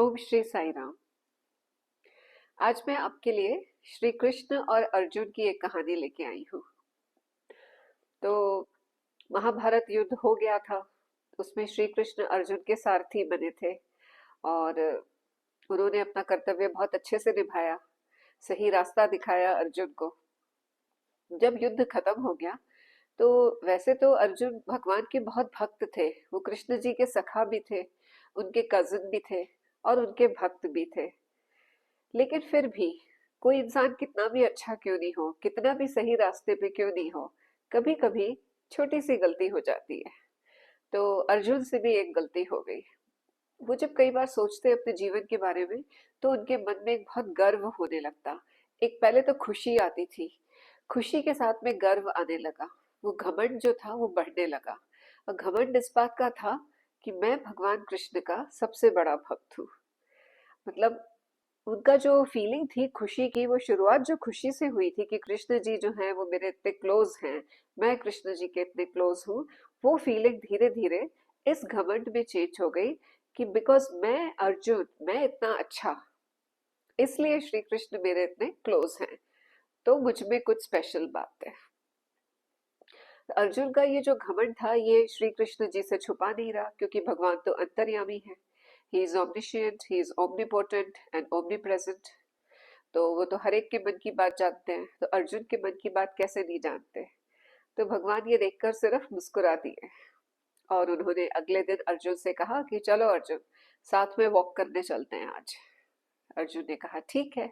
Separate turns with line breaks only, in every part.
ओम श्री साई राम। आज मैं आपके लिए श्री कृष्ण और अर्जुन की एक कहानी लेके आई हूँ। तो महाभारत युद्ध हो गया था। उसमें श्री कृष्ण अर्जुन के सारथी बने थे और उन्होंने अपना कर्तव्य बहुत अच्छे से निभाया, सही रास्ता दिखाया अर्जुन को। जब युद्ध खत्म हो गया तो वैसे तो अर्जुन भगवान के बहुत भक्त थे। वो कृष्ण जी के सखा भी थे, उनके कजिन भी थे और उनके भक्त भी थे। लेकिन फिर भी कोई इंसान कितना भी अच्छा क्यों नहीं हो, कितना भी सही रास्ते पे क्यों नहीं हो, कभी कभी छोटी सी गलती हो जाती है। तो अर्जुन से भी एक गलती हो गई। वो जब कई बार सोचते अपने जीवन के बारे में तो उनके मन में एक बहुत गर्व होने लगता। एक पहले तो खुशी आती थी, खुशी के साथ में गर्व आने लगा। वो घमंड जो था वो बढ़ने लगा। और घमंड इस बात का था कि मैं भगवान कृष्ण का सबसे बड़ा भक्त हूँ। मतलब उनका जो फीलिंग थी खुशी की, वो शुरुआत जो खुशी से हुई थी कि कृष्ण जी जो हैं वो मेरे इतने क्लोज हैं, मैं कृष्ण जी के इतने क्लोज हूँ, वो फीलिंग धीरे धीरे इस घमंड में चेंज हो गई कि बिकॉज मैं अर्जुन, मैं इतना अच्छा, इसलिए श्री कृष्ण मेरे इतने क्लोज हैं, तो मुझ में कुछ स्पेशल बात है। अर्जुन का ये जो घमंड था ये श्री कृष्ण जी से छुपा नहीं रहा, क्योंकि भगवान तो अंतर्यामी है। He is omniscient, he is omnipotent and omnipresent। तो वो तो हर एक के मन की बात जानते हैं, तो अर्जुन के मन की बात कैसे नहीं जानते। तो भगवान ये देखकर सिर्फ मुस्कुरा दिए और उन्होंने अगले दिन अर्जुन से कहा कि चलो अर्जुन, साथ में वॉक करने चलते हैं आज। अर्जुन ने कहा ठीक है।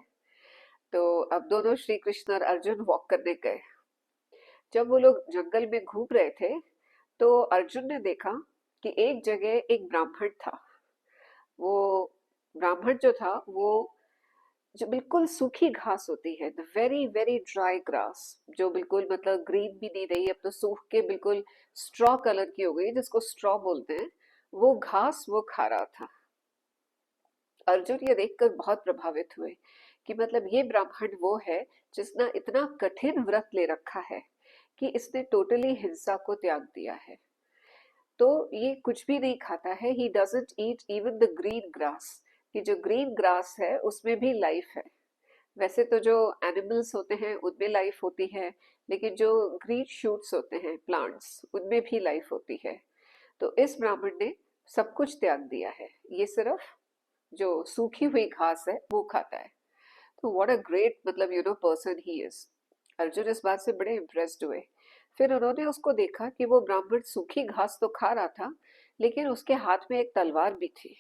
तो अब दोनों श्री कृष्ण और अर्जुन वॉक करने गए। जब वो लोग जंगल में घूम रहे थे तो अर्जुन ने देखा कि एक जगह एक ब्राह्मण था। वो ब्राह्मण जो था वो, जो बिल्कुल सूखी घास होती है, the very very dry grass, जो बिल्कुल मतलब ग्रीन भी नहीं रही, अब तो सूख के बिल्कुल स्ट्रॉ कलर की हो गई, जिसको स्ट्रॉ बोलते हैं, वो घास वो खा रहा था। अर्जुन ये देखकर बहुत प्रभावित हुए कि मतलब ये ब्राह्मण वो है जिसने इतना कठिन व्रत ले रखा है कि इसने टोटली हिंसा को त्याग दिया है। तो ये कुछ भी नहीं खाता है, he doesn't eat even the green grass, कि जो ग्रीन ग्रास है उसमें भी लाइफ है। वैसे तो जो एनिमल्स होते हैं उनमें लाइफ होती है, लेकिन जो ग्रीन शूट्स होते हैं प्लांट्स, उनमें भी लाइफ होती है। तो इस ब्राह्मण ने सब कुछ त्याग दिया है, ये सिर्फ जो सूखी हुई घास है वो खाता है। तो व्हाट अ ग्रेट मतलब पर्सन ही इज। अर्जुन इस बात से बड़े इम्प्रेस्ड हुए। फिर उन्होंने उसको देखा कि वो ब्राह्मण सूखी घास तो खा रहा था, लेकिन उसके हाथ में एक तलवार भी थी।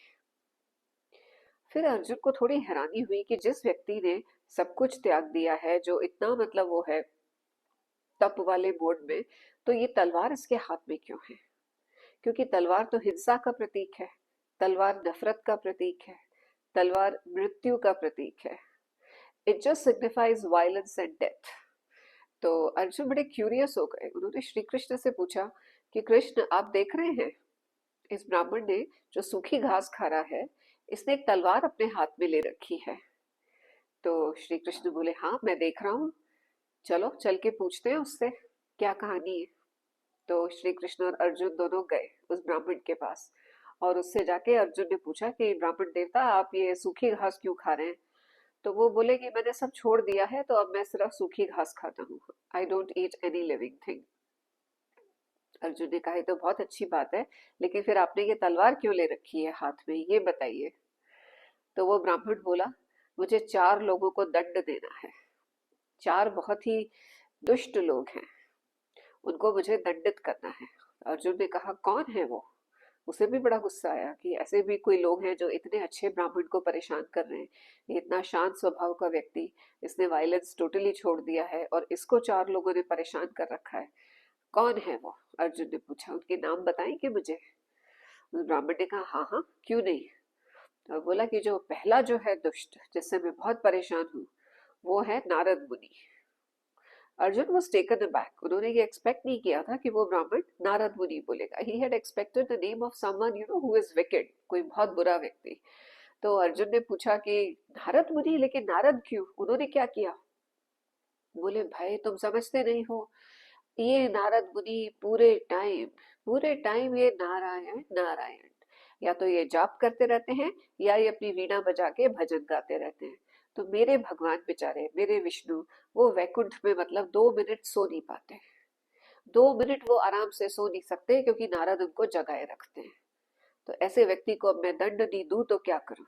फिर अर्जुन को थोड़ी हैरानी हुई कि जिस व्यक्ति ने सब कुछ त्याग दिया है, जो इतना मतलब वो है तप वाले मोड में, तो ये तलवार इसके हाथ में क्यों है? क्योंकि तलवार तो हिंसा का प्रतीक है, तलवार नफरत का प्रतीक है, तलवार मृत्यु का प्रतीक है। It just signifies violence and death. तो अर्जुन बड़े क्यूरियस हो गए। उन्होंने श्री कृष्ण से पूछा कि कृष्ण, आप देख रहे हैं इस ब्राह्मण ने जो सूखी घास खा रहा है, इसने एक तलवार अपने हाथ में ले रखी है। तो श्री कृष्ण बोले हाँ मैं देख रहा हूँ, चलो चल के पूछते हैं उससे क्या कहानी है। तो श्री कृष्ण और अर्जुन दोनों गए उस ब्राह्मण के पास और उससे जाके अर्जुन ने पूछा कि ब्राह्मण देवता, आप ये सूखी घास क्यों खा रहे हैं? तो वो बोले कि मैंने सब छोड़ दिया है, तो अब मैं सिर्फ सूखी घास खाता हूँ। I don't eat any living thing. Arjun ने कहा ये तो बहुत अच्छी बात है, लेकिन फिर आपने ये तलवार क्यों ले रखी है हाथ में, ये बताइए। तो वो ब्राह्मण बोला, मुझे 4 लोगों को दंड देना है। 4 बहुत ही दुष्ट लोग हैं, उनको मुझे दंडित करना है। अर्जुन ने कहा कौन है वो? उसे भी बड़ा गुस्सा आया कि ऐसे भी कोई लोग हैं जो इतने अच्छे ब्राह्मण को परेशान कर रहे हैं। ये इतना शांत स्वभाव का व्यक्ति, इसने वायलेंस टोटली छोड़ दिया है और इसको 4 लोगों ने परेशान कर रखा है। कौन है वो? अर्जुन ने पूछा, उनके नाम बताएंगे मुझे? उस ब्राह्मण ने कहा हाँ हाँ क्यों नहीं। और बोला कि जो पहला जो है दुष्ट, जिससे मैं बहुत परेशान हूँ, वो है नारद मुनि। Arjun was taken aback। उन्होंने ये एक्सपेक्ट नहीं किया था कि वो ब्राह्मण नारद मुनि बोलेगा। He had expected the name of someone who is wicked, कोई बहुत बुरा व्यक्ति। तो अर्जुन ने पूछा कि नारद मुनि, लेकिन नारद क्यों, उन्होंने क्या किया? बोले भाई तुम समझते नहीं हो, ये नारद मुनि पूरे टाइम ये नारायण नारायण, या तो ये जाप करते रहते हैं या ये अपनी वीणा बजा के भजन गाते रहते हैं। तो मेरे भगवान बेचारे, मेरे विष्णु, वो वैकुंठ में मतलब 2 मिनट सो नहीं पाते। 2 मिनट वो आराम से सो नहीं सकते क्योंकि नारद उनको जगाए रखते हैं। तो ऐसे व्यक्ति को अब मैं दंड नहीं दूं तो क्या करूं,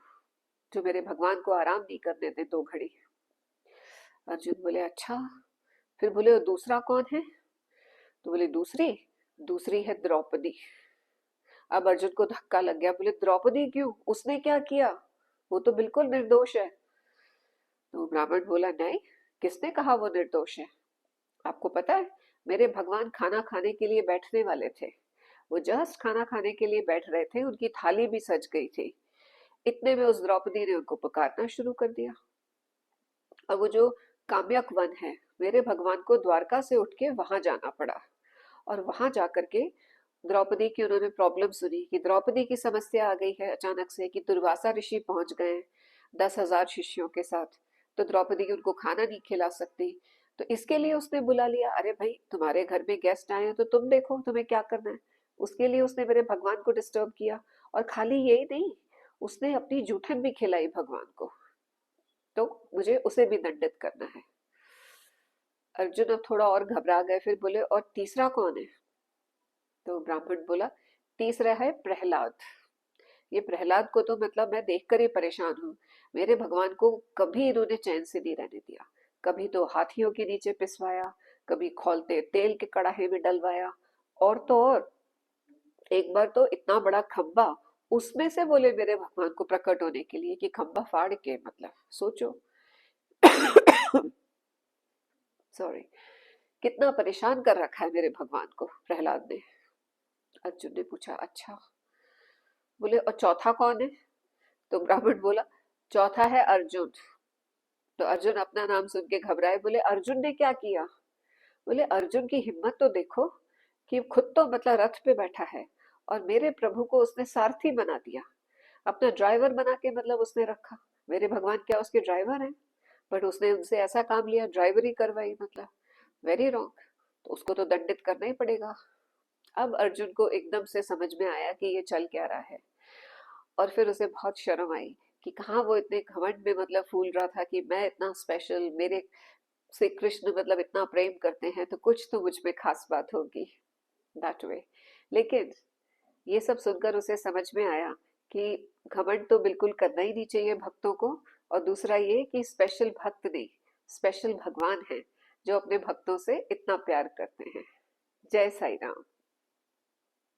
जो मेरे भगवान को आराम नहीं करने दे 2 घड़ी। अर्जुन बोले अच्छा। फिर बोले वो दूसरा कौन है? तो बोले दूसरी दूसरी है द्रौपदी। अब अर्जुन को धक्का लग गया, बोले द्रौपदी क्यों, उसने क्या किया, वो तो बिल्कुल निर्दोष है। तो ब्राह्मण बोला नहीं, किसने कहा वो निर्दोष है? आपको पता है मेरे भगवान खाना खाने के लिए बैठने वाले थे, वो जस्ट खाना खाने के लिए बैठ रहे थे, उनकी थाली भी सज गई थी, इतने में उस द्रौपदी ने उनको पुकारना शुरू कर दिया। और वो जो काम्यक वन है, मेरे भगवान को द्वारका से उठ के वहां जाना पड़ा, और वहां जाकर के द्रौपदी की उन्होंने प्रॉब्लम सुनी कि द्रौपदी की समस्या आ गई है अचानक से, कि दुर्वासा ऋषि पहुंच गए 10,000 शिष्यों के साथ, तो द्रौपदी उनको खाना नहीं खिला सकती। तो इसके लिए उसने बुला लिया, अरे भाई तुम्हारे घर में गेस्ट आए हैं तो तुम देखो तुम्हें क्या करना है। उसके लिए उसने मेरे भगवान को डिस्टर्ब किया, और खाली यही नहीं, उसने अपनी जूठन भी खिलाई भगवान को, तो मुझे उसे भी दंडित करना है। अर्जुन अब थोड़ा और घबरा गए, फिर बोले और तीसरा कौन है? तो ब्राह्मण बोला तीसरा है प्रहलाद। ये प्रहलाद को तो मतलब मैं देखकर ही परेशान हूँ, मेरे भगवान को कभी इन्होंने चैन से नहीं रहने दिया। कभी तो हाथियों के नीचे पिसवाया, कभी खौलते तेल के कड़ाहे में डलवाया, और तो और एक बार तो इतना बड़ा खंबा, उसमें से बोले मेरे भगवान को प्रकट होने के लिए कि खंबा फाड़ के, मतलब सोचो। सॉरी, कितना परेशान कर रखा है मेरे भगवान को प्रहलाद ने। अर्जुन ने पूछा अच्छा। बोले और चौथा कौन है? तो ब्राह्मण बोला चौथा है अर्जुन। तो अर्जुन अपना नाम सुन के घबराए, बोले अर्जुन ने क्या किया? बोले अर्जुन की हिम्मत तो देखो, कि खुद तो मतलब रथ पे बैठा है, और मेरे प्रभु को उसने सारथी बना दिया, अपना ड्राइवर बना के मतलब उसने रखा। मेरे भगवान क्या उसके ड्राइवर हैं? बट उसने उनसे ऐसा काम लिया, ड्राइवरी करवाई, मतलब वेरी रॉन्ग। तो उसको तो दंडित करना ही पड़ेगा। अब अर्जुन को एकदम से समझ में आया कि ये चल क्या रहा है, और फिर उसे बहुत शर्म आई कि कहाँ वो इतने घमंड में मतलब फूल रहा था कि मैं इतना स्पेशल, मेरे से कृष्ण मतलब इतना प्रेम करते हैं तो कुछ तो मुझ में खास बात होगी, दैट वे। लेकिन ये सब सुनकर उसे समझ में आया कि घमंड तो बिल्कुल करना ही नहीं चाहिए भक्तों को, और दूसरा ये कि स्पेशल भक्त नहीं, स्पेशल भगवान है जो अपने भक्तों से इतना प्यार करते हैं। जय साई राम।